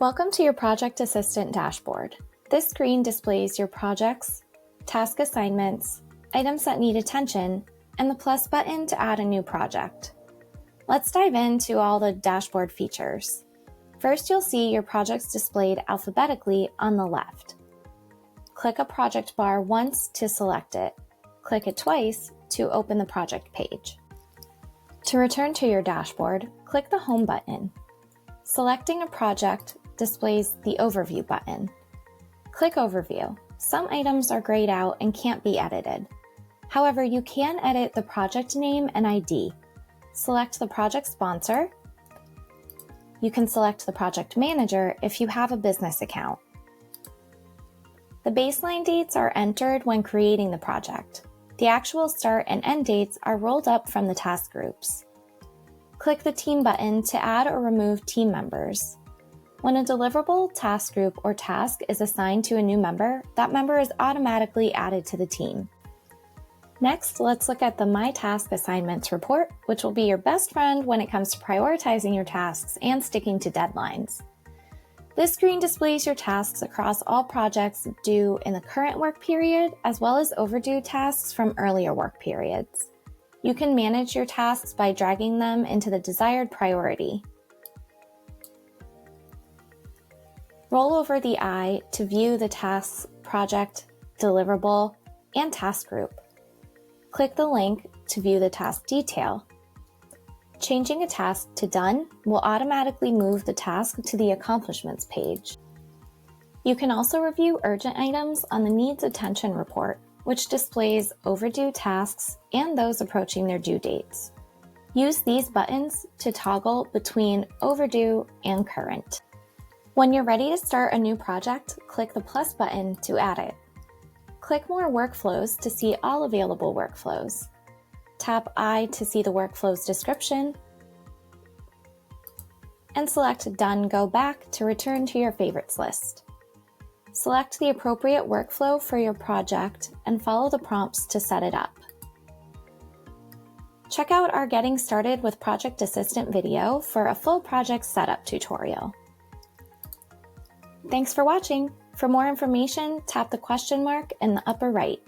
Welcome to your Project Assistant dashboard. This screen displays your projects, task assignments, items that need attention, and the plus button to add a new project. Let's dive into all the dashboard features. First, you'll see your projects displayed alphabetically on the left. Click a project bar once to select it. Click it twice to open the project page. To return to your dashboard, click the Home button. Selecting a project displays the Overview button. Click Overview. Some items are grayed out and can't be edited. However, you can edit the project name and ID. Select the project sponsor. You can select the project manager if you have a business account. The baseline dates are entered when creating the project. The actual start and end dates are rolled up from the task groups. Click the Team button to add or remove team members. When a deliverable, task group, or task is assigned to a new member, that member is automatically added to the team. Next, let's look at the My Task Assignments report, which will be your best friend when it comes to prioritizing your tasks and sticking to deadlines. This screen displays your tasks across all projects due in the current work period, as well as overdue tasks from earlier work periods. You can manage your tasks by dragging them into the desired priority. Roll over the eye to view the tasks, project, deliverable, and task group. Click the link to view the task detail. Changing a task to Done will automatically move the task to the Accomplishments page. You can also review urgent items on the Needs Attention report, which displays overdue tasks and those approaching their due dates. Use these buttons to toggle between overdue and current. When you're ready to start a new project, click the plus button to add it. Click More Workflows to see all available workflows. Tap I to see the workflow's description, and select Done Go Back to return to your favorites list. Select the appropriate workflow for your project and follow the prompts to set it up. Check out our Getting Started with Project Assistant video for a full project setup tutorial. Thanks for watching. For more information, tap the question mark in the upper right.